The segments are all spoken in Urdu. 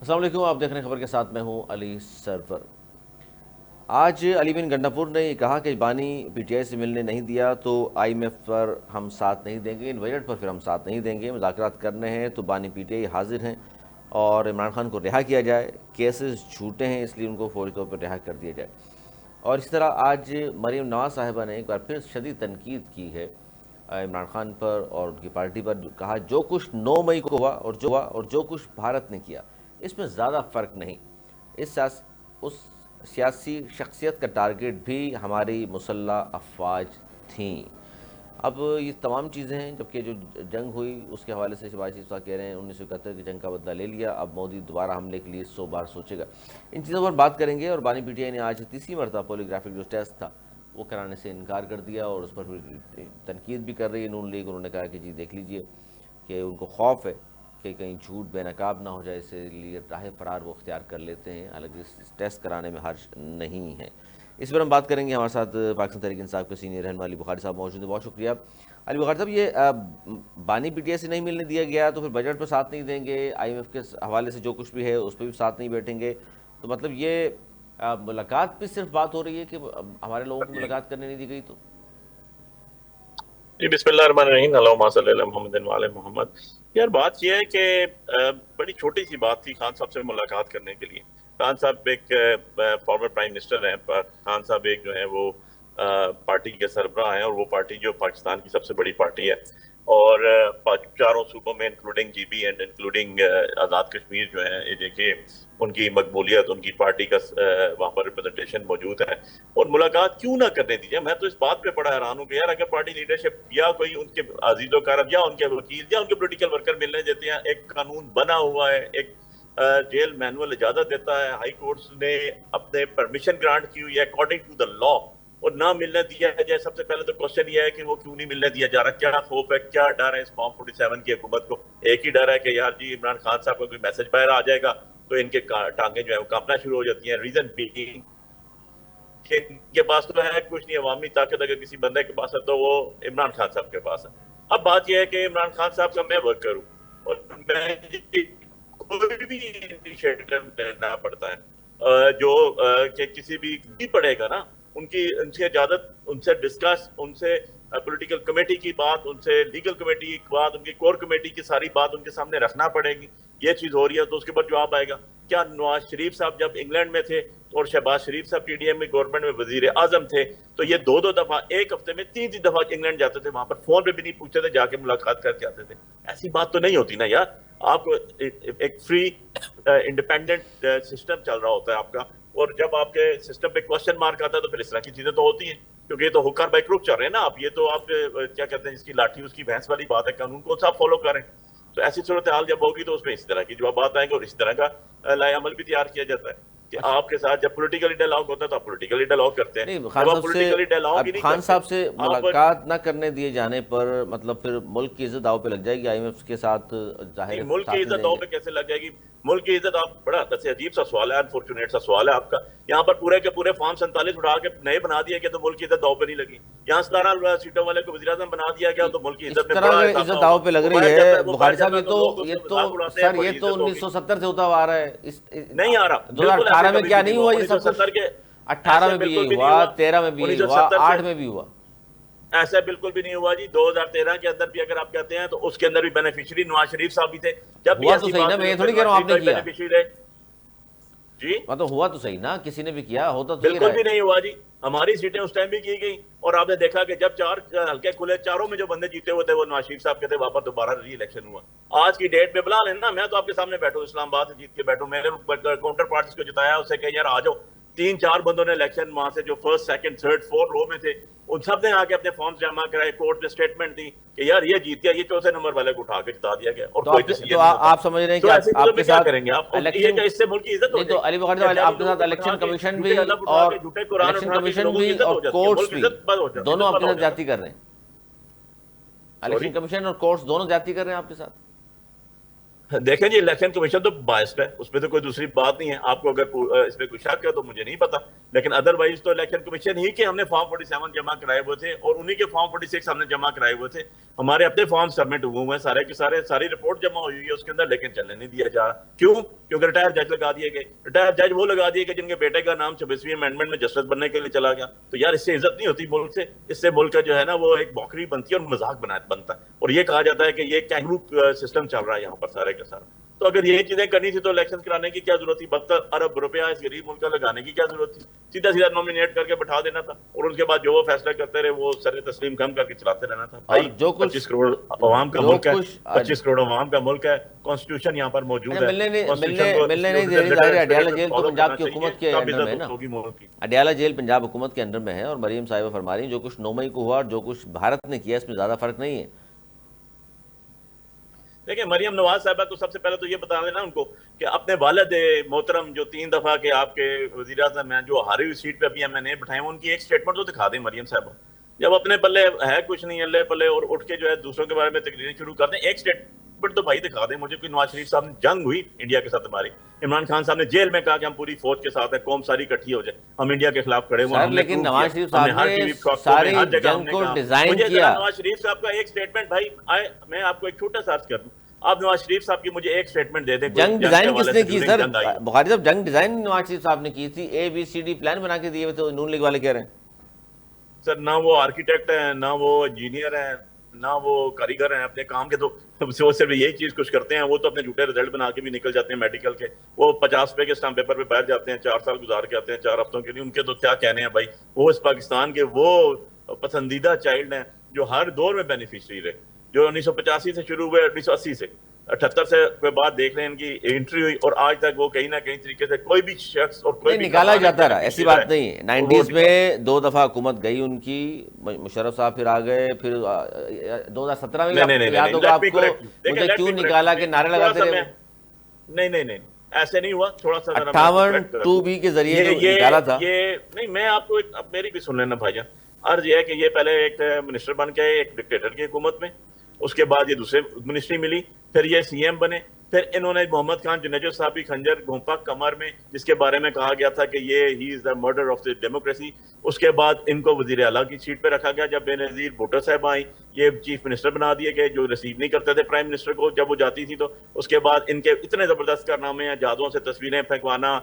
السلام علیکم، آپ دیکھ رہے ہیں خبر کے ساتھ، میں ہوں علی سرور۔ آج علی بن گنڈاپور نے یہ کہا کہ بانی پی ٹی آئی سے ملنے نہیں دیا تو آئی ایم ایف پر ہم ساتھ نہیں دیں گے، ان بجٹ پر پھر ہم ساتھ نہیں دیں گے، مذاکرات کرنے ہیں تو بانی پی ٹی آئی حاضر ہیں اور عمران خان کو رہا کیا جائے، کیسز جھوٹے ہیں اس لیے ان کو فوری طور پر رہا کر دیا جائے۔ اور اس طرح آج مریم نواز صاحبہ نے ایک بار پھر شدید تنقید کی ہے عمران خان پر اور ان کی پارٹی پر، کہا جو کچھ 9 مئی کو ہوا اور جو کچھ بھارت نے کیا اس میں زیادہ فرق نہیں، اس سیاسی شخصیت کا ٹارگٹ بھی ہماری مسلح افواج تھیں۔ اب یہ تمام چیزیں ہیں، جبکہ جو جنگ ہوئی اس کے حوالے سے شہباز شریف صاحب کہہ رہے ہیں 1971 کی جنگ کا بدلہ لے لیا، اب مودی دوبارہ حملے کے لیے 100 بار سوچے گا۔ ان چیزوں پر بات کریں گے۔ اور بانی پی ٹی آئی نے آج تیسری مرتبہ پولیگرافک جو ٹیسٹ تھا وہ کرانے سے انکار کر دیا اور اس پر تنقید بھی کر رہی ہے نون لیگ۔ انہوں نے کہا کہ جی دیکھ لیجئے کہ ان کو خوف ہے کہ کہیں جھوٹ بے نقاب نہ ہو جائے، اس لیے راہ فرار وہ اختیار کر لیتے ہیں، حالانکہ اس ٹیسٹ کرانے میں حرج نہیں ہے۔ اس پر ہم بات کریں گے، ہمارے ساتھ پاکستان تحریک انصاف کے سینئر رہنما علی بخاری صاحب موجود ہیں۔ بہت شکریہ علی بخاری صاحب۔ یہ بانی پی ٹی آئی سے نہیں ملنے دیا گیا تو پھر بجٹ پر ساتھ نہیں دیں گے، آئی ایم ایف کے حوالے سے جو کچھ بھی ہے اس پہ بھی ساتھ نہیں بیٹھیں گے، تو مطلب یہ ملاقات پہ صرف بات ہو رہی ہے کہ ہمارے لوگوں کو ملاقات کرنے نہیں دی گئی؟ تو جی بسم اللہ الرحمن الرحیم، اللہم صلی علی محمد وعلی محمد۔ یار بات یہ ہے کہ بڑی چھوٹی سی بات تھی خان صاحب سے ملاقات کرنے کے لیے۔ خان صاحب ایک فارمر پرائم منسٹر ہیں، خان صاحب ایک جو ہیں وہ پارٹی کے سربراہ ہیں، اور وہ پارٹی جو پاکستان کی سب سے بڑی پارٹی ہے، اور چاروں صوبوں میں including G B and including Azad Kashmir جو ہے، یہ دیکھیے ان کی مقبولیت، ان کی پارٹی کا وہاں پر ریپرزنٹیشن موجود ہے، اور ملاقات کیوں نہ کرنے دیجیے۔ میں تو اس بات پہ بڑا حیران ہوں کہ یار اگر پارٹی لیڈرشپ یا کوئی ان کے عزیز و اقارب یا ان کے وکیل یا ان کے پولیٹیکل ورکر ملنے دیتے ہیں، ایک قانون بنا ہوا ہے، ایک جیل مینول اجازت دیتا ہے، ہائی کورٹس نے اپنے پرمیشن گرانٹ کی ہوئی ہے اکارڈنگ ٹو دا لا، اور نہ ملنے دیا جائے۔ سب سے پہلے تو کوشچن یہ ہے کہ وہ کیوں نہیں ملنے دیا جا رہا، کیا خوف ہے، کیا ڈر ہے اس فارم 47 کی حکومت کو؟ ایک ہی ڈر ہے کہ یار جی عمران خان صاحب کو کوئی میسج باہر آ جائے گا تو ان کے ٹانگیں جو ہے وہ کانپنا شروع ہو جاتی ہیں۔ ریزن بینگ کہ ان کے پاس تو ہے کچھ نہیں، عوامی طاقت اگر کسی بندے کے پاس ہے تو وہ عمران خان صاحب کے پاس ہے۔ اب بات یہ ہے کہ عمران خان صاحب کا میں ورکر ہوں، اور میں کوئی بھی انیشیٹو لینا پڑتا ہے جو کہ کسی بھی پڑے گا نا، ان سے اجازت، ان سے ڈسکس، ان سے پولیٹیکل کمیٹی کی بات، ان سے لیگل کمیٹی کی بات، ان کی کور کمیٹی کی ساری بات ان کے سامنے رکھنا پڑے گی۔ یہ چیز ہو رہی ہے تو اس کے بعد جواب آئے گا۔ کیا نواز شریف صاحب جب انگلینڈ میں تھے اور شہباز شریف صاحب ٹی ڈی ایم میں گورنمنٹ میں وزیر اعظم تھے تو یہ دو دفعہ ایک ہفتے میں 3 دفعہ انگلینڈ جاتے تھے، وہاں پر فون پہ بھی نہیں پوچھتے تھے، جا کے ملاقات کر کے آتے تھے؟ ایسی بات تو نہیں ہوتی نا یار۔ آپ کو ایک فری انڈیپینڈنٹ سسٹم چل رہا ہوتا ہے آپ کا، اور جب آپ کے سسٹم پہ کوشچن مارک آتا ہے تو پھر اس طرح کی چیزیں تو ہوتی ہیں، کیونکہ یہ تو حکر بائی کروک چل رہے ہیں نا آپ۔ یہ تو آپ کیا کہتے ہیں، جس کی لاٹھی اس کی بھینس والی بات ہے، قانون کو آپ فالو کریں۔ تو ایسی صورتحال جب ہوگی تو اس میں اس طرح کی جوابات آئیں گے، اور اس طرح کا لائے عمل بھی تیار کیا جاتا ہے کہ آپ کے ساتھ جب پولیٹیکلی ڈائلاگ ہوتا ہے تو آپ پولیٹیکلی ڈائلاگ کرتے ہیں۔ نہیں، خان جب آپ صاحب سے پولیٹیکلی ڈائلاگ ہی اب نہیں خان کرتے صاحب سے آپ ملاقات نہ کرنے دیے جانے پر مطلب پھر ملک کی عزت داؤ پہ لگ جائے گی، آئی ایم ایف کے ساتھ ظاہر نہیں، ملک کی ساتھ نہیں عزت دیں داؤ گے؟ پہ کیسے لگ جائے گی؟ ملک کی عزت، آپ بڑا ویسے عجیب سا سوال ہے، انفارچونیٹ سا سوال ہے آپ کا۔ یہاں پر پورے کے پورے فارم 47 اٹھا کے نئے بنا دیا گیا تو ملک کی عزت داؤ پہ نہیں لگی۔ یہاں 17 سیٹوں والے کو وزیر اعظم بنا دیا گیا تو ملک کی اس عزت میں طرح بڑا کی اضافہ عزت داؤ ہوگا۔ پہ لگ وہ رہی باہر جاتا ہے ہے، وہ باہر بخاری صاحب، جاتا ہے تو لوگ اس سے مذاق اڑاتے ہیں، سر یہ بڑی تو عزت ہوگی۔ 1970 سے ہوتا ہوا آ رہا ہے، نہیں آ رہا، بالکل 2018 ایسے میں کبھی کیا بھی نہیں نہیں ہوا ہوا۔ یہ سب کچھ؟ 1970 کے 18 ایسے میں بھی بالکل یہی بھی نہیں ہوا، ہوا۔ 13 میں بھی یہی ہوا، 1970 سے 8 میں بھی ہوا۔ ایسا بالکل بھی نہیں ہوا جی۔ 2013 کے اندر بھی اگر آپ کہتے ہیں تو اس کے اندر بھی بینیفیشری نواز شریف صاحب بھی تھے۔ جب بھی ہوا تو ایسی صحیح نا، بات میں ہوئی یہ اس میں تھوڑی کہہ رہا نواز ہوں آپ شریف نے کا بھی کیا، بینیفیشری رہے جی۔ مطلب ہوا تو صحیح نا، کسی نے بھی کیا، ہوتا تو یہ رہا بالکل ہے۔ بھی نہیں ہوا جی، ہماری سیٹیں اس ٹائم بھی کی گئی، اور آپ نے دیکھا کہ جب 4 حلقے کھلے، چاروں میں جو بندے جیتے ہوئے تھے وہ نواز شریف صاحب کے تھے، واپس دوبارہ ری الیکشن ہوا۔ آج کی ڈیٹ میں بلا لینا، میں تو آپ کے سامنے بیٹھوں، اسلام آباد سے جیت کے بیٹھوں، میں نے کاؤنٹر پارٹس کو جتایا، اسے کہ یار آ جاؤ۔ 3-4 بندوں نے الیکشن وہاں سے جو first second third fourth row میں تھے، ان سب نے آ کے اپنے فارمز جمع کرائے، کورٹ میں اسٹیٹمنٹ دی کہ یار یہ جیت گیا، یہ چوتھے نمبر والے کو اٹھا کے جتا دیا گیا، اور تو کوئی آپ ڈیسیجن نہیں ہوتا۔ آپ سمجھ رہے ہیں تو کہ ایسی چیزوں آپ پہ کے کیا ساتھ کریں گے آپ؟ یہ الیکشن، کہ اس سے ملک کی عزت ہو نہیں جائے تو گی علی بخاری کہ صاحب جعلی آپ کے لوگوں ساتھ کو بٹھا الیکشن کے کمیشن جھوٹے بھی حلف اٹھا اور کے جھوٹے قرآن اٹھا کے لوگوں کی عزت ہو جاتی ہے، کورٹس ملک بھی، عزت بند ہو جاتا ہے، دونوں عزت آپ کے والا ہو ساتھ جاتا زیادتی کر رہے ہیں؟ ہے۔ سوری الیکشن کمیشن اور کورٹس دونوں زیادتی کر رہے ہیں آپ کے ساتھ؟ دیکھیں جی الیکشن کمیشن تو بائسڈ ہے، اس پہ تو کوئی دوسری بات نہیں ہے. آپ کو اگر اس پہ کوئی شک ہے تو مجھے نہیں پتا، لیکن ادروائز تو الیکشن کمیشن ہی کے ہم نے فارم 47 جمع کرائے ہوئے تھے اور انہی کے فارم 46 ہم نے جمع کرائے ہوئے تھے. ہمارے اپنے فارم سبمٹ ہوئے ہیں سارے کے سارے، ساری رپورٹ جمع ہوئی ہوئی ہے اس کے اندر، لیکن چلنے نہیں دیا جا رہا. کیوں؟ کیونکہ ریٹائر جج لگا دیے گئے. ریٹائر جج وہ لگا دیے گئے جن کے بیٹے کا نام 26ویں امینڈمنٹ میں جسٹس بننے کے لیے چلا گیا. تو یار اس سے عزت نہیں ہوتی ملک سے، اس سے ملک کا جو ہے نا وہ ایک موکری بنتی ہے اور مذاق بنتا ہے، اور یہ کہا جاتا ہے کہ یہ کینگرو سسٹم چل رہا ہے یہاں پر سارے کا سارا. تو اگر یہ چیزیں کرنی تھی تو الیکشن کرانے کی کیا ضرورت تھی؟ 72 ارب روپیہ اس غریب ملک کا لگانے کی کیا ضرورت تھی؟ سیدھا سیدھا نومینیٹ کر کے بٹھا دینا تھا، اور اس کے بعد جو وہ فیصلہ کرتے رہے وہ سر تسلیم کم کر کے چلاتے رہنا تھا. اور بھائی جو کچھ 25 کروڑ عوام کا جو ملک ہے، کچھ 25 کروڑ عوام کا ملک ہے، کانسٹیٹیوشن یہاں پر موجود ہے. ملنے کانسٹیٹیوشن نہیں دے رہی. ظاہر اڈیالہ جیل تو پنجاب کی حکومت کے انڈر میں ہے نا، اڈیالہ جیل پنجاب حکومت کے انڈر میں ہے، اور مریم صاحبہ فرما رہی ہیں جو کچھ 9 مئی کو ہوا اور جو کچھ بھارت نے کیا اس میں زیادہ فرق نہیں ہے. دیکھیں مریم نواز صاحبہ کو سب سے پہلے تو یہ بتا دینا ان کو کہ اپنے والد محترم جو 3 دفعہ کے آپ کے وزیر اعظم ہیں، جو ہاری ہوئی سیٹ پہ ابھی ہم نے بٹھائے ہیں، ان کی ایک سٹیٹمنٹ تو دکھا دیں مریم صاحبہ. جب اپنے پلے ہے کچھ نہیں اللہ پلے اور اٹھ کے جو ہے دوسروں کے بارے میں تقریریں شروع کر دیں، ایک سٹیٹمنٹ تو بھائی دکھا دیں مجھے. کوئی نواز شریف صاحب نے جنگ ہوئی انڈیا کے ساتھ ہماری، عمران خان صاحب نے جیل میں کہا کہ ہم پوری فوج کے ساتھ ہیں، قوم ساری اکٹھی ہو جائے، ہم انڈیا کے خلاف کھڑے ہوئے. لیکن نواز شریف صاحب نے ساری جنگ کو ڈیزائن کیا. نواز شریف صاحب کا ایک سٹیٹمنٹ بھائی میں آپ کو ایک چھوٹا سا عرض کر دوں، آپ نواز شریف صاحب کی مجھے ایک سٹیٹمنٹ دے دیں. جنگ ڈیزائن کس نے کی سر؟ بخاری صاحب جنگ ڈیزائن نواز شریف صاحب نے کی تھی، ABCD پلان بنا کے دیے ہوئے تھے. نون لیگ والے کہہ رہے ہیں سر نہ وہ آرکیٹیکٹ ہیں، نہ وہ انجینئر ہیں، نہ وہ کاریگر ہیں اپنے کام کے. تو وہ صرف یہی چیز کچھ کرتے ہیں، وہ تو اپنے جھوٹے رزلٹ بنا کے بھی نکل جاتے ہیں میڈیکل کے. وہ 50 روپے کے اسٹامپ پیپر پہ بیٹھ جاتے ہیں، 4 سال گزار کے آتے ہیں 4 ہفتوں کے لیے. ان کے تو کیا کہنے ہیں بھائی. وہ اس پاکستان کے وہ پسندیدہ چائلڈ ہیں جو ہر دور میں بینیفیشری رہے، جو 1985 سے شروع ہوئے، 1980 سے 78 سے کے بعد دیکھ رہے ہیں ان کی انٹری ہوئی، اور آج تک وہ کہیں نہ کہیں طریقے سے کوئی بھی شخص اور کوئی بھی نکالا جاتا رہا. ایسی بات نہیں ہے. 90s میں 2 دفعہ حکومت گئی ان کی، مشرف صاحب پھر آ گئے، پھر 2017 میں یاد ہوگا آپ کو مجھے کیوں نکالا کہ نعرے لگاتے رہے. نہیں ایسے نہیں ہوا. تھوڑا سا 58 2B کے ذریعے نکالا تھا. یہ نہیں، میں آپ کو اب میری بھی سن لینا بھائی جان. عرض یہ ہے کہ یہ پہلے ایک منسٹر بن کے ایک ڈکٹیٹر کی حکومت میں، اس کے بعد یہ دوسرے منسٹری ملی، پھر یہ CM بنے، پھر انہوں نے محمد خان جنیجو صاحب کی خنجر گھونپا کمر میں، جس کے بارے میں کہا گیا تھا کہ یہ ہی از the murder of the democracy. اس کے بعد ان کو وزیر اعلیٰ کی سیٹ پہ رکھا گیا. جب بے نظیر بھٹو صاحب آئیں، یہ چیف منسٹر بنا دیے گئے، جو ریسیو نہیں کرتے تھے پرائم منسٹر کو جب وہ جاتی تھی. تو اس کے بعد ان کے اتنے زبردست کارنامے ہیں، جہازوں سے تصویریں پھینکوانا،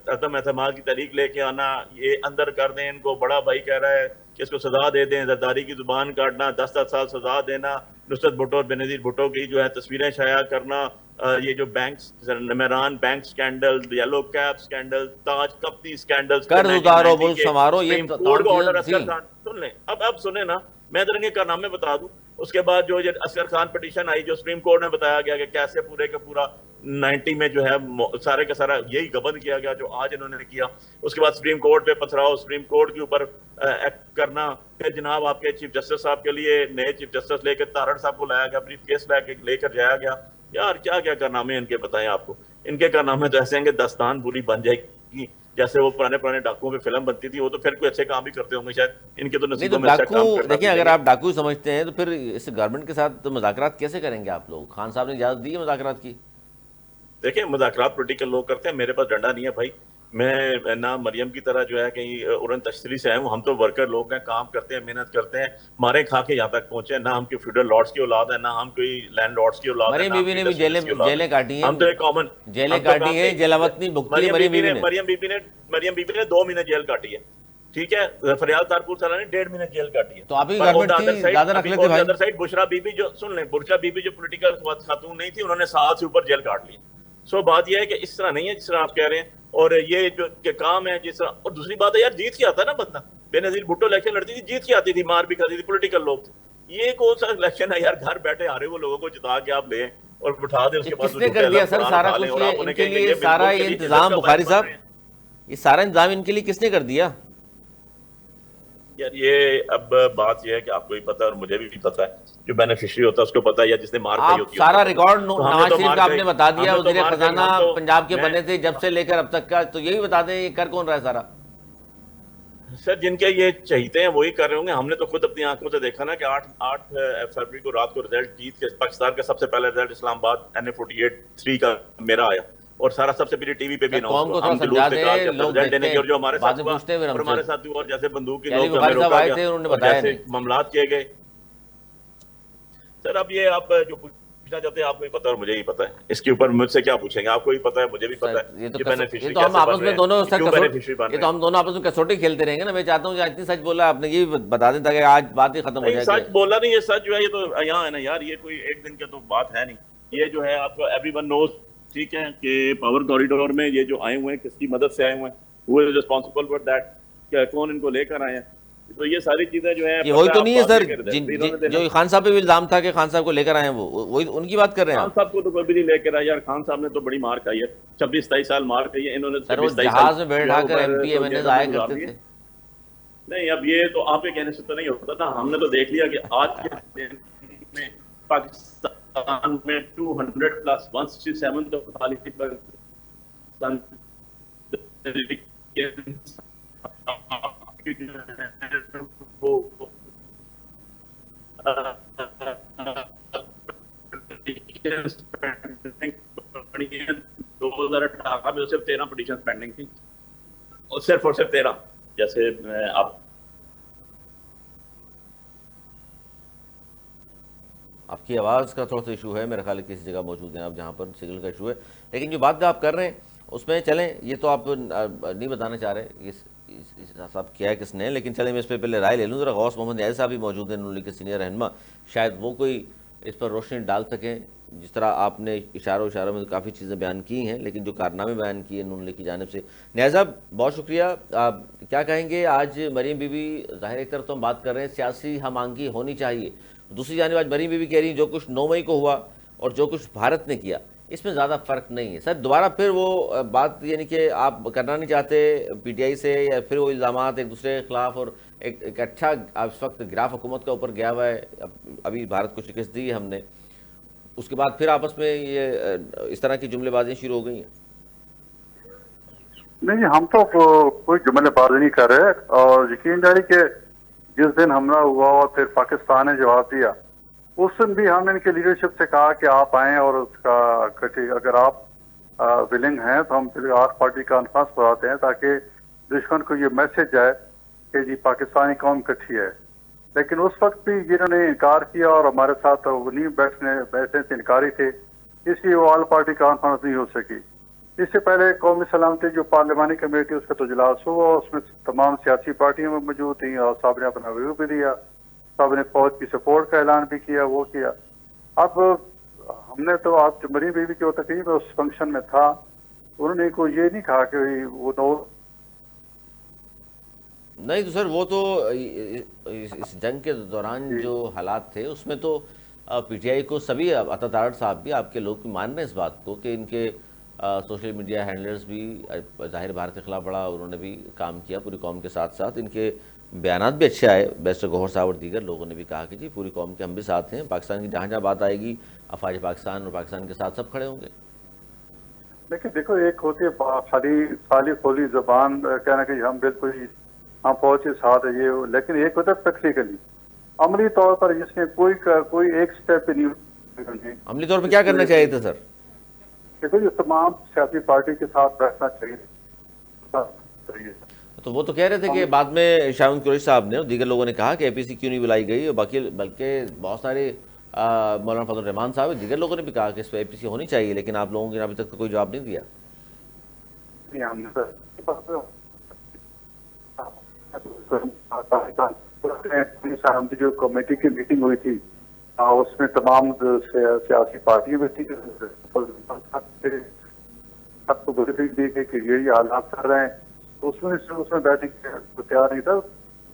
عدم اعتماد کی تحریک لے کے آنا، یہ اندر کر دیں ان کو. بڑا بھائی کہہ رہا ہے کہ اس کو سزا دے دیں، زرداری کی زبان کاٹنا، 10 سال سزا دینا، نصرت بھٹو اور بے نظیر بھٹو کی جو ہے تصویریں شائع کرنا، یہ جو بینکس نمران bank scandal, yellow cab scandal, Taj company scandal, قرض اتارو ملک سنوارو، یہ سن لیں. اب سنیں نا، میں ادھر ان کے کارنامے بتا دوں. اس کے بعد جو اصغر خان پٹیشن آئی، جو سپریم کورٹ میں بتایا گیا کہ کیسے پورے کا پورا 90 میں جو ہے سارے کا سارا یہی گبن کیا گیا جو آج انہوں نے کیا. اس کے بعد سپریم کورٹ پہ پتھراؤ، سپریم کورٹ کے اوپر ایکٹ کرنا. پھر جناب آپ کے چیف جسٹس صاحب کے لیے نئے چیف جسٹس لے کے تارڑ صاحب کو لایا گیا، بریف کیس لے کر جایا گیا. یار کیا کیا کارنامے ان کے بتائیں آپ کو. ان کے کارنامے تو ایسے ہیں کہ داستان پوری بن جائے گی. جیسے وہ پرانے ڈاکوؤں پہ فلم بنتی تھی، وہ تو پھر کوئی اچھے کام بھی کرتے ہوں گے شاید. ان کے تو نصیبوں میں اچھا کام کرنا. دیکھیں اگر آپ ڈاکو سمجھتے ہیں تو پھر اس گورنمنٹ کے ساتھ مذاکرات کیسے کریں گے آپ لوگ؟ خان صاحب نے اجازت دی ہے مذاکرات کی؟ دیکھیں مذاکرات پولیٹیکل لوگ کرتے ہیں، میرے پاس ڈنڈا نہیں ہے بھائی. میں نہ مریم کی طرح جو ہے کہیں ارن تشتری سے آئے ہوں. ہم تو ورکر لوگ ہیں، کام کرتے ہیں، محنت کرتے ہیں، مارے کھا کے یہاں تک پہنچے. نہ ہم کوئی فیوڈل لارڈز کی اولاد ہے، نہ ہم کوئی لینڈ لارڈز کی اولاد ہے. مریم بیوی نے بھی جیلیں کاٹی ہیں، ہم تو ایک کامن جیلیں کاٹی ہیں، جیلاوت نہیں بھگتی ہے مریم بیوی نے. مریم بیوی نے 2 مہینے جیل کاٹی ہے، ٹھیک ہے. فریال تارپور سالہ نے 1.5 مہینے جیل کاٹی ہے. تو آپ ہی گورنمنٹ کی زیادہ رکھ لیتے بھائی. Other side Bushra be be جو سن لیں، بشرا بی بی جو پولیٹیکل خاتون نہیں تھی، انہوں نے 7 سے اوپر جیل کاٹ لی. سو بات یہ ہے کہ اس طرح نہیں ہے جس طرح آپ کہہ رہے ہیں. اور یہ جو کام ہے جس طرح، اور دوسری بات ہے یار جیت کے آتا ہے نا بندہ. بے نظیر بھٹو الیکشن لڑتی تھی، جیت کے آتی تھی، مار بھی کھاتی تھی، پولیٹیکل لوگ تھے. یہ کون سا الیکشن ہے یار؟ گھر بیٹھے آ رہے وہ لوگوں کو جتا کے آپ لیں اور بٹھا دیں. اس کے بعد کس نے کر دیا سر سارا کچھ؟ ان کے لیے سارا یہ انتظام بخاری صاحب، یہ سارا انتظام ان کے لیے کس نے کر دیا یار؟ یہ اب بات یہ ہے کہ آپ کو بھی پتا اور مجھے بھی پتا ہے، جو بینیفیشری ہوتا ہے اس کو پتا ہے، یا جس نے مار کھائی ہوتی ہے. سارا ریکارڈ نواز شریف کا آپ نے بتا دیا، وزیر خزانہ پنجاب کے بنے تھے جب سے لے کر اب تک کا، تو یہی بتا دیں یہ کر کون رہا ہے سارا؟ سر جن کے یہ چہیتے ہیں وہی کر رہے ہوں گے. ہم نے تو خود اپنی آنکھوں سے دیکھا نا کہ 8 فروری کو رات کو رزلٹ جیت کے پاکستان کا سب سے پہلا رزلٹ اسلام آباد NA48-3 کا میرا آیا, اور سارا سب سے پہلے ٹی وی پہ بھی اناؤنس قوم کو ہوا. تھوڑا ہم سمجھا جلوس نکال دیں, کے اپنا لوگ رزلٹ دیکھتے دینے ہیں, کے, اور جو ہمارے ساتھ باتیں ہوا پوچھتے ہیں پھر اور ہم سے. ہمارے ساتھ ہوا, اور جیسے بندوق کی علی نوک پہ ہمیں بخاری صاحب روکا آئے گیا تھے, انہوں نے اور بتایا جیسے نہیں. معاملات کیے گئے. سر اب یہ آپ جو پوچھنا چاہتے ہیں آپ کو ہی پتا ہے اور مجھے ہی پتا ہے, اس کے اوپر مجھ سے کیا پوچھیں گے, آپ کو ہی پتا ہے مجھے بھی پتا ہے یہ تو یہ یہ بینیفیشری تو ہم کیسے بن آپس رہے میں ہیں, دونوں یہ سر کیوں بینیفیشری بن یہ رہے تو ہیں. ہم دونوں آپس میں کسوٹی کھیلتے رہیں گے نا. میں چاہتا ہوں کہ اتنی سچ بولا آپ نے, یہ بتا دیں تاکہ آج بات ہی ختم ہو نہیں جائے. کہ سچ بولا نہیں, یہ سچ جو ہے یہ تو یہاں ہے نا یار, یہ کوئی ایک دن کا تو بات ہے نہیں. یہ جو ہے آپ کو ایوری ون نوز, ٹھیک ہے, کہ پاور کوریڈور میں یہ جو آئے ہوئے ہیں کس کی مدد سے آئے ہوئے ہیں, وہ از ریسپانسبل فار دیٹ, کیا کون ان کو لے کر آئے ہیں. تو یہ ساری چیزیں جو ہیں یہ وہی پتہ تو آپ نہیں ہے بات سر یہ کر رہے ہیں انہوں نے دینا. جو خان صاحب پہ بھی الزام تھا کہ خان صاحب کو لے کر آئے ہیں, وہ وہی ان کی بات کر رہے ہیں خان آپ. صاحب کو تو کوئی بھی نہیں لے کر آیا یار, خان صاحب نے تو بڑی مار کھائی ہے, 26-27 سال مار کھائی ہے انہوں نے. سر وہ 26-27 سال جہاز میں جو ہے بیٹھا وہ کر MP تو MNAs جیلوں میں آیا گزار کرتے دیے. تھے. نہیں اب یہ تو آپ کے کہنے سے تو نہیں ہوتا نا, ہم نے تو دیکھ لیا کہ آج کے دن میں پاکستان میں 200+, 167 تو خالی پاکستان وہ 2018 میں صرف 13 پٹیشن پینڈنگ تھی, اور صرف 13. جیسے آپ کی آواز کا تھوڑا سا ایشو ہے میرا خیال ہے, کسی جگہ موجود ہیں آپ جہاں پر سگنل کا ایشو ہے. لیکن جو بات آپ کر رہے ہیں اس میں چلیں, یہ تو آپ نہیں بتانا چاہ رہے صاحب کیا ہے کس نے, لیکن چلیں میں اس پہ پہلے رائے لے لوں. ذرا غوث محمد نیازی صاحب بھی موجود ہیں نون لیگ کے سینئر رہنما, شاید وہ کوئی اس پر روشنی ڈال سکیں. جس طرح آپ نے اشاروں میں کافی چیزیں بیان کی ہیں, لیکن جو کارنامے بیان کیے نون لیگ کی جانب سے. نیازی صاحب بہت شکریہ. آپ کیا کہیں گے, آج مریم بی بی, ظاہر ایک طرف تو ہم بات کر رہے ہیں سیاسی ہم آہنگی ہونی چاہیے, دوسری جانب آج مریم بی بی کہہ رہی ہیں جو کچھ 9 مئی کو ہوا اور جو کچھ بھارت نے کیا اس میں زیادہ فرق نہیں ہے. سر دوبارہ پھر وہ بات, یعنی کہ آپ کرنا نہیں چاہتے PTI سے, یا پھر وہ الزامات ایک دوسرے کے خلاف, اور ایک اچھا اس وقت گراف حکومت کا اوپر گیا ہوا ہے, ابھی بھارت کو شکست دی ہے ہم نے, اس کے بعد پھر آپس میں یہ اس طرح کی جملے بازیاں شروع ہو گئی ہیں. نہیں, ہم تو کوئی جملے بازی نہیں کر رہے, اور یقین جاری کہ جس دن حملہ ہوا اور پھر پاکستان نے جواب دیا, اس دن بھی ہم نے ان کے لیڈرشپ سے کہا کہ آپ آئیں اور اس کا اگر آپ ولنگ ہیں تو ہم پھر 8 پارٹی کانفرنس بلاتے ہیں تاکہ دشمن کو یہ میسج جائے کہ جی پاکستانی قوم کٹھی ہے. لیکن اس وقت بھی جنہوں نے انکار کیا اور ہمارے ساتھ وہ نہیں بیٹھنے سے انکاری تھے, اس لیے وہ آل پارٹی کانفرنس نہیں ہو سکی. اس سے پہلے قومی سلامتی جو پارلیمانی کمیٹی اس کا تو اجلاس ہوا, اس میں تمام سیاسی پارٹیاں موجود تھیں, اور صاحب نے اپنا ویو بھی دیا, صاحب نے فوج کی سپورٹ کا اعلان بھی کیا, وہ کیا. اب ہم نے تو آپ جو مریم بی بی کی تقریب اس فنکشن میں تھا, انہوں نے کوئی یہ نہیں کہا کہ وہ نہیں تو سر وہ تو اس جنگ کے دوران جو حالات تھے اس میں تو PTI کو سبھی, عطا تارڑ صاحب بھی, آپ کے لوگ بھی مان رہے ہیں اس بات کو کہ ان کے سوشل میڈیا ہینڈلرز بھی ظاہر بھارت کے خلاف بڑا انہوں نے بھی کام کیا پوری قوم کے ساتھ ساتھ. ان کے بیانات بھی اچھے آئے, بیسٹر گوہر صاحب اور دیگر لوگوں نے بھی کہا کہ جی پوری قوم کے ہم بھی ساتھ ہیں, پاکستان کی جہاں جہاں بات آئے گی افواج پاکستان اور پاکستان کے ساتھ سب کھڑے ہوں گے. لیکن دیکھو, ایک ہوتی ہے خالی کھولی زبان کہنا کہ ہم بالکل ہم فوج کے ساتھ ہے یہ, لیکن ایک ہوتا ہے پریکٹیکلی عملی طور پر جس میں کوئی ایک سٹیپ پہ نہیں. عملی طور پہ کیا کرنا چاہیے تھا سر؟ دیکھو یہ تمام سیاسی پارٹی کے ساتھ بیٹھنا چاہیے. تو وہ تو کہہ رہے تھے کہ بعد میں شاہین قریشی صاحب نے اور دیگر لوگوں نے کہا کہ APC کیوں نہیں بلائی گئی, بلکہ بہت سارے مولانا فضل الرحمان صاحب دیگر لوگوں نے بھی کہا کہ اس پہ APC ہونی چاہیے, لیکن آپ لوگوں نے ابھی تک تو کوئی جواب نہیں دیا. جو کمیٹی کی میٹنگ ہوئی تھی اس میں تمام سیاسی پارٹیاں بھی تھی, سب کو بریفنگ دی گئی کہ یہ حالات کر رہے ہیں, اس میں بیٹھنے کو تیار نہیں تھا.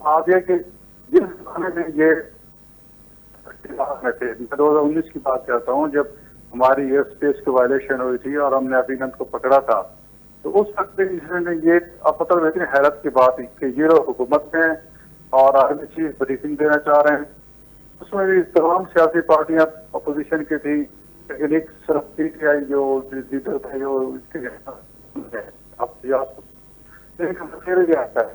آپ یہ کہ جس زمانے میں یہ 2019 کی بات کرتا ہوں جب ہماری ایئر اسپیس کی وائلیشن ہوئی تھی اور ہم نے ابھینند کو پکڑا تھا, تو اس وقت نے یہ اب پتہ اتنی حیرت کی بات کہ یہ لوگ حکومت میں اور آرمی چیف بریفنگ دینا چاہ رہے ہیں. اس میں بھی تمام سیاسی پارٹیاں اپوزیشن کی تھی, ایک صرف PTI جو لیڈر تھے جو آتا ہے.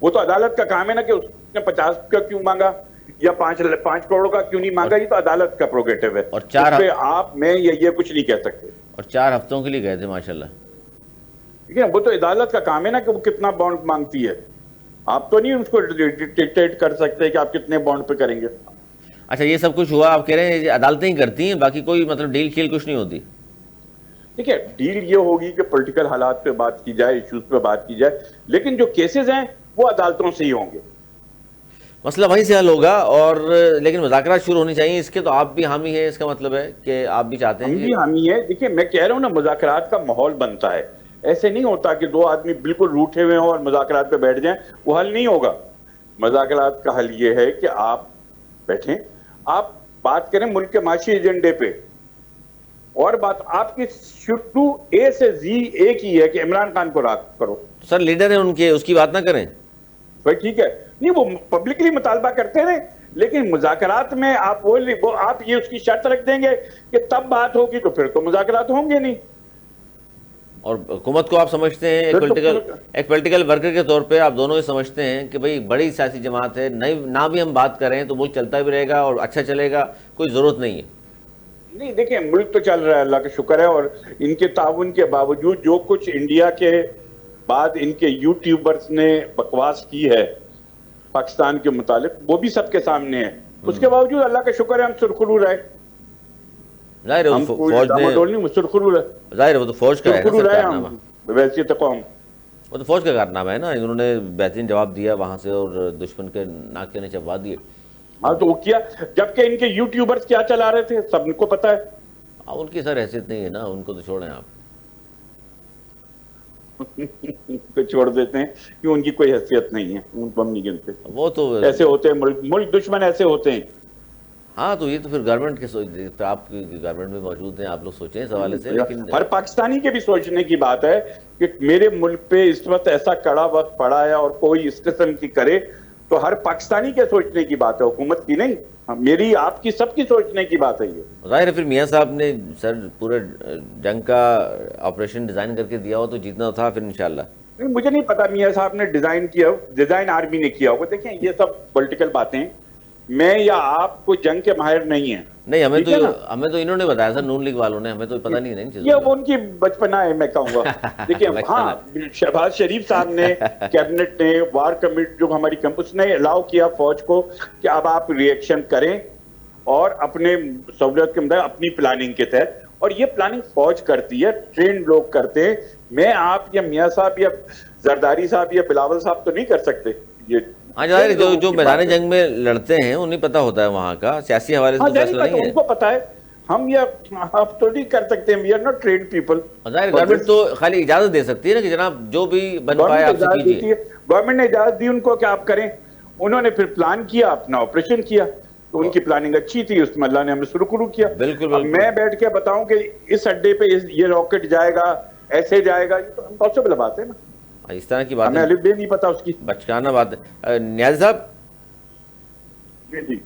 وہ تو عدالت کا کام ہے نا کہ اس نے 50 کا کیوں مانگا یا 5 کروڑ کا کیوں نہیں مانگا, یہ تو عدالت کا پروگیٹو ہے. اور 4 اس پہ آپ میں یہ کچھ نہیں کہہ سکتے. اور 4 ہفتوں کے لیے گئے تھے ماشاءاللہ. ٹھیک ہے, وہ تو عدالت کا کام ہے نا کہ وہ کتنا بانڈ مانگتی ہے. آپ تو نہیں اس کو ڈکٹیٹ کر سکتے کہ آپ کتنے بانڈ پہ کریں گے. اچھا یہ سب کچھ ہوا, آپ کہہ رہے ہیں عدالتیں ہی کرتی ہیں, باقی کوئی مطلب ڈیل کھیل کچھ نہیں ہوتی؟ ٹھیک ہے, ڈیل یہ ہوگی کہ پولیٹیکل حالات پہ بات کی جائے, ایشوز پہ بات کی جائے, لیکن جو کیسز ہیں وہ عدالتوں سے ہی ہوں گے. مسئلہ وہیں سے حل ہوگا. اور لیکن مذاکرات شروع ہونی چاہیے, اس کے تو آپ بھی حامی ہیں, اس کا مطلب ہے کہ آپ بھی چاہتے ہیں. ہم بھی حامی ہیں. دیکھیں میں کہہ رہا ہوں نا, مذاکرات کا ماحول بنتا ہے. ایسے نہیں ہوتا کہ 2 آدمی بالکل روٹھے ہوئے ہوں اور مذاکرات پہ بیٹھ جائیں, وہ حل نہیں ہوگا. مذاکرات کا حل یہ ہے کہ آپ بیٹھیں, آپ بات کریں ملک کے معاشی ایجنڈے پہ. اور بات آپ کی شروع اے سے زی ایک ہی ہے کہ عمران خان کو راکھ کرو. سر لیڈر ہیں ان کے, اس کی بات نہ کریں بھائی. ٹھیک ہے, نہیں وہ پبلکلی مطالبہ کرتے رہے, لیکن مذاکرات میں آپ آپ یہ اس کی شرط رکھ دیں گے کہ تب بات ہوگی, تو پھر تو مذاکرات ہوں گے نہیں. اور حکومت کو آپ سمجھتے ہیں ایک پولیٹیکل ورکر کے طور پہ, آپ دونوں یہ سمجھتے ہیں کہ بھئی بڑی سیاسی جماعت ہے, نہ بھی ہم بات کریں تو ملک چلتا بھی رہے گا اور اچھا چلے گا, کوئی ضرورت نہیں ہے؟ نہیں دیکھیں, ملک تو چل رہا ہے, اللہ کا شکر ہے. اور ان کے تعاون کے باوجود جو کچھ انڈیا کے بعد ان کے یوٹیوبرز نے بکواس کی ہے پاکستان کے متعلق, وہ بھی سب کے سامنے ہے. اس کے باوجود اللہ کا شکر ہے ہم سرخرو رہے. ظاہر ہے فوج نے, سرخرو رہے, ظاہر ہے وہ تو فوج کا ہے نا سر کارنامہ, ویسے تو قوم وہ تو فوج کا کارنامہ ہے نا. انہوں نے بہترین جواب دیا وہاں سے اور دشمن کے ناک کے نیچے چبوا دیے. ہاں تو وہ کیا, جبکہ ان کے یوٹیوبرز کیا چلا رہے تھے سب کو پتا ہے. ان کی سر حیثیت نہیں ہے نا, ان کو تو چھوڑیں آپ. کو چھوڑ دیتے ہیں کہ ان کی کوئی حیثیت نہیں ہے, ان کو ہم نہیں گنتے. وہ تو ایسے ہوتے ہیں ملک دشمن ایسے ہوتے ہیں. ہاں تو یہ تو پھر گورنمنٹ کے سوچ, آپ کی گورنمنٹ میں موجود ہیں, آپ لوگ سوچیں اس حوالے سے. لیکن ہر پاکستانی کے بھی سوچنے کی بات ہے کہ میرے ملک پہ اس وقت ایسا کڑا وقت پڑا ہے اور کوئی اس قسم کی کرے, تو ہر پاکستانی کے سوچنے کی بات ہے, حکومت کی نہیں. میری آپ کی سب کی سوچنے کی بات ہے یہ. ظاہر ہے پھر میاں صاحب نے سر پورے جنگ کا آپریشن ڈیزائن کر کے دیا ہو تو جیتنا تھا پھر انشاءاللہ. مجھے نہیں پتا میاں صاحب نے ڈیزائن کیا, ڈیزائن آرمی نے کیا ہوگا. دیکھیں یہ سب پولیٹیکل باتیں, میں یا آپ کو جنگ کے ماہر نہیں ہیں. نہیں ہمیں تو انہوں نے بتایا سر, نون لیگ والوں نے, ہمیں تو پتہ نہیں ہے. یہ وہ ان کی بچپنا ہے میں کہوں گا. دیکھیں ہاں, شہباز شریف صاحب نے کیبنٹ نے وار کمیٹی جو ہماری اس نے الاؤ کیا فوج کو کہ اب آپ ری ایکشن کریں اور اپنے سہولت کے مطابق اپنی پلاننگ کے تحت, اور یہ پلاننگ فوج کرتی ہے, ٹرینڈ لوگ کرتے ہیں. میں آپ یا میاں صاحب یا زرداری صاحب یا بلاول صاحب تو نہیں کر سکتے یہ. ہاں ظاہر جو میدان جنگ میں لڑتے ہیں انہیں پتہ ہوتا ہے وہاں کا, سیاسی حوالے سے فیصلہ نہیں ہے. ان کو پتا ہے, ہم یہ آپ تو نہیں کر سکتے, we are not trained people. ظاہر گورنمنٹ تو خالی اجازت دے سکتی ہے نا کہ جناب جو بھی بن پائے آپ سے کیجیے. گورنمنٹ نے اجازت دی ان کو کہ آپ کریں, انہوں نے پھر پلان کیا, اپنا آپریشن کیا, تو ان کی پلاننگ اچھی تھی, اس میں اللہ نے ہمیں شروع کیا. بالکل میں بیٹھ کے بتاؤں کہ اس اڈے پہ یہ راکٹ جائے گا, ایسے جائے گا, یہ تو امپاسبل بات ہے نا. اس طرح کی بات ہمیں الف بے نہیں پتا اس کی, بچکانہ بات ہے. نیازی صاحب جی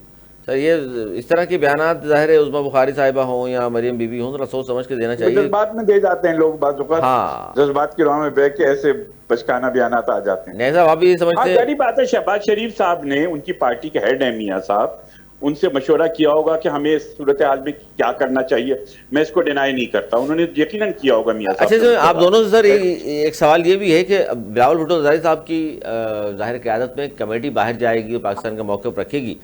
سر, یہ اس طرح کے بیانات ظاہر ہے عظمیٰ بخاری صاحبہ ہوں یا مریم بی بی ہوں, ذرا سوچ سمجھ کے دینا چاہیے. جذبات میں دے جاتے ہیں لوگ, بعض اوقات ہاں جذبات کی راہ میں بیٹھ کے ایسے بچکانہ بیانات آ جاتے ہیں. نیازی صاحب آپ بھی یہ سمجھتے ہیں؟ ظاہری بات ہے, شہباز شریف صاحب نے, ان کی پارٹی کے ہیڈ ہیں میاں صاحب, ان سے مشورہ کیا ہوگا کہ ہمیں اس صورتحال میں کیا کرنا چاہیے. میں اس کو ڈینائی نہیں کرتا, انہوں نے یقیناً کیا ہوگا میاں صاحب. اچھا آپ دونوں سے سر ایک سوال یہ بھی ہے کہ بلاول بھٹو زرداری صاحب کی ظاہر قیادت میں کمیٹی باہر جائے گی اور پاکستان کا موقف رکھے گی,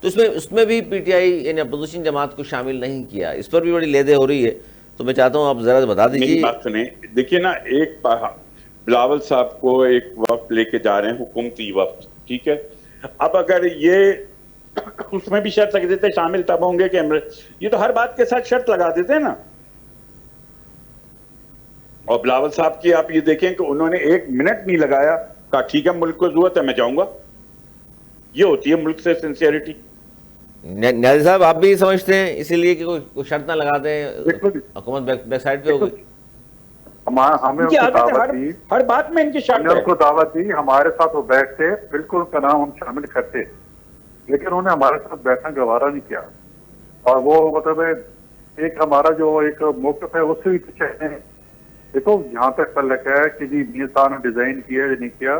تو اس میں بھی پی ٹی آئی یعنی اپوزیشن جماعت کو شامل نہیں کیا, اس پر بھی بڑی لیدے ہو رہی ہے. تو میں چاہتا ہوں آپ ذرا بتا دیجیے. بات سنیں, دیکھیے نا, ایک بلاول صاحب کو ایک وفد لے کے جا رہے ہیں, حکومتی وفد, ٹھیک ہے. اب اگر یہ اس میں بھی شرط لگ دیتے شامل تب ہوں گے کہ یہ تو ہر بات کے ساتھ شرط لگا دیتے ہیں نا. اور بلاول صاحب کی آپ یہ دیکھیں کہ انہوں نے 1 منٹ نہیں لگایا, کہا ٹھیک ہے ملک کو ضرورت ہے میں جاؤں گا. یہ ہوتی ہے ملک سے سنسیئرٹی. نیازی صاحب آپ بھی سمجھتے ہیں اسی لیے کہ کوئی شرط نہ لگا دیں, حکومت بیک سائڈ پہ ہوگی؟ ہمیں ان کو دعوت دی, ہر بات میں ان کی شرط ہے. ان کو دعوت دی, ہمارے ساتھ وہ بیٹھتے, بالکل کا نام ہم شامل کرتے, لیکن انہوں نے ہمارے ساتھ بیٹھنا گوارا نہیں کیا. اور وہ مطلب ایک ہمارا جو ایک موقف ہے اس سے بھی پیچھے ہیں. دیکھو یہاں تک تعلق ہے کہ جی میاں صاحب نے ڈیزائن کیا یا نہیں کیا,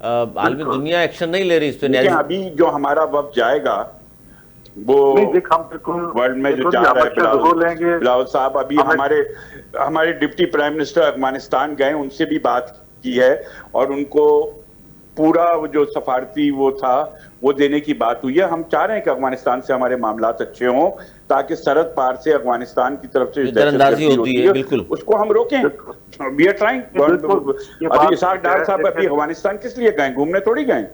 عالمی دنیا ایکشن نہیں لے رہی اس پہ. لیکن ابھی جو ہمارا وفد جائے گا وہ ورلڈ میں جو جا رہا ہے بلاول صاحب, ابھی ہمارے ڈپٹی پرائم منسٹر افغانستان گئے, ان سے بھی بات کی ہے اور ان کو پورا جو سفارتی وہ تھا وہ دینے کی بات ہوئی ہے. ہم چاہ رہے ہیں کہ افغانستان سے ہمارے معاملات اچھے ہوں تاکہ سرحد پار سے افغانستان کی طرف سے در اندازی ہوتی ہے بالکل اس کو ہم روکیں. We are trying. ابھی اسحاق ڈار صاحب ابھی افغانستان کس لیے گئے, گھومنے تھوڑی گئے,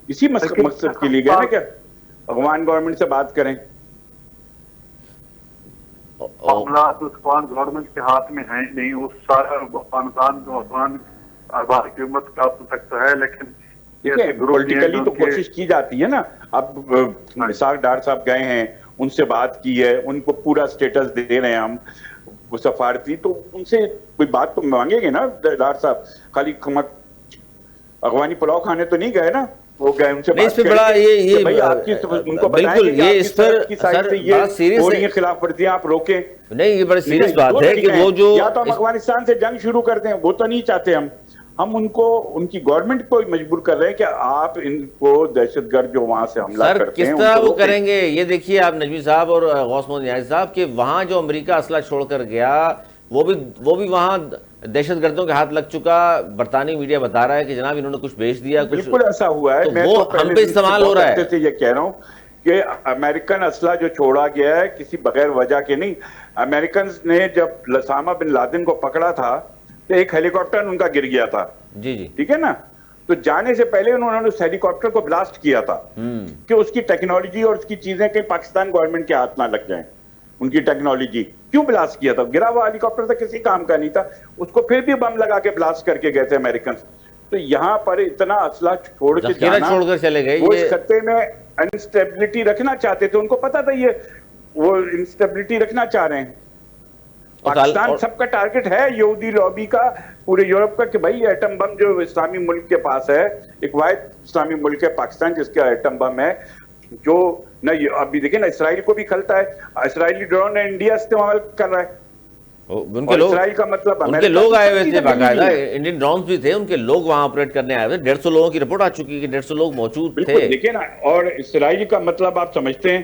اسی مقصد کے لیے گئے نا کہ افغان گورنمنٹ سے بات کریں. معاملات افغان گورنمنٹ کے ہاتھ میں ہیں نہیں, وہ سارا افغانستان جو افغان حکومت کا تک تو ہے, لیکن پولیٹیکلی تو کوشش کی جاتی ہے نا. اب اسحاق ڈار صاحب گئے ہیں, ان سے بات کی ہے, ان کو پورا سٹیٹس دے رہے ہیں ہم وہ سفارتی, تو ان سے کوئی بات تو مانگیں گے نا ڈار صاحب. خالی افغانی پلاؤ کھانے تو نہیں گئے نا, وہ گئے ان سے بات کریں کہ بھائی آپ کی ان کو بتائیں کہ آپ کی سرحد کی سائڈ سے یہ ہو رہی ہیں خلاف ورزیاں, آپ روکیں. نہیں یہ بڑی سیریس بات ہے کہ وہ جو یا تو ہم افغانستان سے جنگ شروع کر دیں, وہ تو نہیں چاہتے ہم ان کو ان کی گورنمنٹ کو مجبور کر رہے ہیں کہ آپ ان کو دہشت گرد جو وہاں سے حملہ کرتے ہیں کس طرح وہ کریں گے. یہ دیکھیے آپ نجمی صاحب اور غوث محمد نیازی صاحب کہ وہاں جو امریکہ اسلحہ چھوڑ کر گیا وہ بھی وہاں دہشت گردوں کے ہاتھ لگ چکا. برطانوی میڈیا بتا رہا ہے کہ جناب انہوں نے کچھ بھیج دیا, بالکل ایسا ہوا ہے. میں وہ ہم پہ استعمال ہو رہا ہے. یہ کہہ رہا ہوں کہ امریکن اسلحہ جو چھوڑا گیا ہے کسی بغیر وجہ کے نہیں. امریکنز نے جب اسامہ بن لادن کو پکڑا تھا تو ایک ہیلی کاپٹر ان کا گر گیا تھا, جی جی ٹھیک ہے نا, تو جانے سے پہلے انہوں نے اس ہیلی کاپٹر کو بلاسٹ کیا تھا کہ اس کی ٹیکنالوجی اور اس کی چیزیں کہیں پاکستان گورنمنٹ کے ہاتھ نہ لگ جائیں. ان کی ٹیکنالوجی کیوں بلاسٹ کیا تھا, گرا ہوا ہیلی کاپٹر تو کسی کام کا نہیں تھا, اس کو پھر بھی بم لگا کے بلاسٹ کر کے گئے تھے امریکنز. تو یہاں پر اتنا اسلحہ چھوڑ کے جانا, چھوڑ کر چلے گئے, وہ اس خطے میں انسٹیبلٹی رکھنا چاہتے تھے, ان کو پتا تھا یہ وہ انسٹیبلٹی رکھنا چاہ رہے ہیں. پاکستان سب کا ٹارگٹ ہے, یہودی لابی کا, پورے یورپ کا, کہ بھائی ایٹم بم جو اسلامی ملک کے پاس ہے, ایک واحد اسلامی ملک ہے پاکستان جس کا ایٹم بم ہے, جو نہ ابھی دیکھیں نا اسرائیل کو بھی کھلتا ہے. اسرائیلی ڈرون انڈیا استعمال کر رہا ہے. ان کے لوگ, اسرائیل کا مطلب ان کے لوگ آئے ہوئے تھے باقاعدہ, انڈین ڈرونز بھی تھے, ان کے لوگ وہاں آپریٹ کرنے آئے ہوئے. 150 لوگوں کی رپورٹ آ چکی ہے کہ 150 لوگ موجود تھے. دیکھیں نا, اور اسرائیل کا مطلب آپ سمجھتے ہیں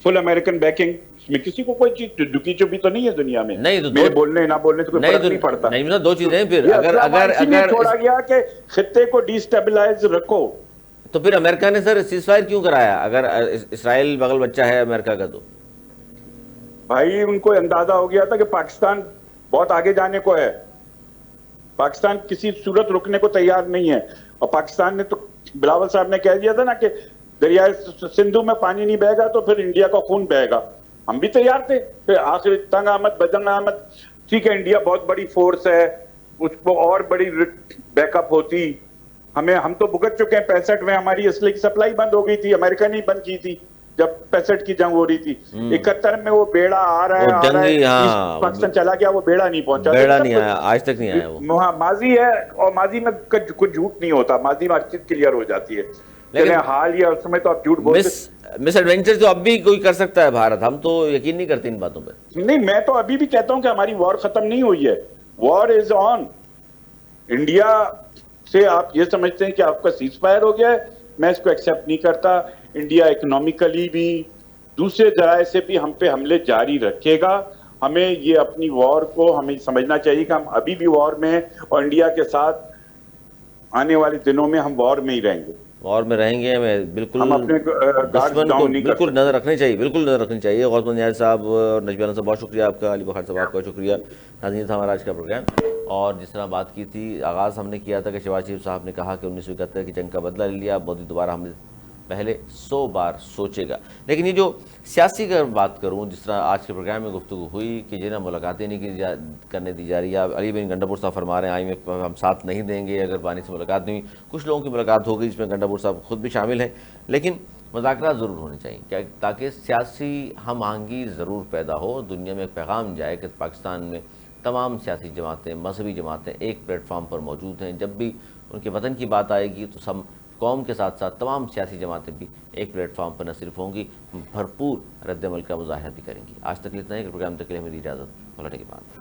فل امریکن بیکنگ, اس میں کسی کو کوئی چیز دکی چوبی تو نہیں ہے دنیا میں. نہیں تو میرے بولنے نہ بولنے سے کوئی فرق نہیں پڑتا. نہیں دو چیزیں پھر اگر چھوڑا گیا کہ خطے کو ڈی اسٹیبلائز رکھو, تو پھر امریکہ نے سر سیز فائر کیوں کرایا اگر اسرائیل بغل بچہ ہے امریکہ کا؟ تو بھائی ان کو اندازہ ہو گیا تھا کہ پاکستان بہت آگے جانے کو ہے, پاکستان کسی صورت رکنے کو تیار نہیں ہے. اور پاکستان نے تو بلاول صاحب نے کہہ دیا تھا نا کہ دریائے سندھو میں پانی نہیں بہے گا تو پھر انڈیا کا خون بہے گا. ہم بھی تیار تھے, پھر آخر تنگ آمد بدنگ آمد, ٹھیک ہے انڈیا بہت بڑی فورس ہے, اس کو اور بڑی بیک اپ ہوتی. ہم تو بھگت چکے ہیں 65 میں ہماری اسلحے کی سپلائی بند ہو گئی تھی, امریکہ نہیں بند کی تھی جب 65 کی جنگ ہو رہی تھی. 71 میں وہ بیڑا آ رہا ہے پاکستان چلا گیا, وہ بیڑا نہیں پہنچا, بیڑا نہیں آیا, آج تک نہیں آیا. وہ ماضی ہے, اور ماضی میں کچھ جھوٹ نہیں ہوتا, ماضی میں ہر چیز کلیئر ہو جاتی ہے. لیکن حال یا اس میں تو آپ جھوٹ بولتے. مس ایڈونچر تو اب بھی کوئی کر سکتا ہے بھارت, ہم تو یقین نہیں کرتے ان باتوں پہ. نہیں, میں تو ابھی بھی کہتا ہوں کہ ہماری وار ختم نہیں ہوئی ہے, وار از آن. انڈیا سے آپ یہ سمجھتے ہیں کہ آپ کا سیز فائر ہو گیا ہے, میں اس کو ایکسیپٹ نہیں کرتا. انڈیا اکنامکلی بھی دوسرے ذرائع سے بھی ہم پہ حملے جاری رکھے گا. ہمیں یہ اپنی وار کو ہمیں سمجھنا چاہیے کہ ہم ابھی بھی وار میں ہیں, اور انڈیا کے ساتھ آنے والے دنوں میں ہم وار میں ہی رہیں گے. وار میں رہیں گے, ہمیں بالکل ہم اپنے دشمن کو بالکل نظر رکھنی چاہیے, بالکل نظر رکھنی چاہیے. غوث محمد نیازی صاحب اور نجمی عالم صاحب بہت شکریہ آپ کا, علی بخار صاحب آپ کا شکریہ. ناظرین تھا ہمارا آج کا پروگرام, اور جس طرح بات کی تھی, آغاز ہم نے کیا تھا کہ شہباز شریف صاحب نے کہا کہ 1971 کی جنگ کا بدلہ لے لیا, مودی دوبارہ ہم نے پہلے 100 بار سوچے گا. لیکن یہ جو سیاسی کا بات کروں, جس طرح آج کے پروگرام میں گفتگو ہوئی کہ جنہیں ملاقاتیں نہیں کرنے دی جا رہی ہے. علی بن گنڈا پور صاحب فرما رہے ہیں IMF ہم ساتھ نہیں دیں گے اگر بانی سے ملاقات نہیں ہوئی. کچھ لوگوں کی ملاقات ہو گئی جس میں گنڈا پور صاحب خود بھی شامل ہیں, لیکن مذاکرات ضرور ہونے چاہیے تاکہ سیاسی ہم آہنگی ضرور پیدا ہو. دنیا میں ایک پیغام جائے کہ پاکستان میں تمام سیاسی جماعتیں, مذہبی جماعتیں ایک پلیٹ فارم پر موجود ہیں. جب بھی ان کے وطن کی بات آئے گی تو سب قوم کے ساتھ ساتھ تمام سیاسی جماعتیں بھی ایک پلیٹ فارم پر نہ صرف ہوں گی, بھرپور رد عمل کا مظاہرہ بھی کریں گی. آج تک اتنا ہی, کہ پروگرام تک کے لیے ہمیں دی اجازت. پلٹے کے بعد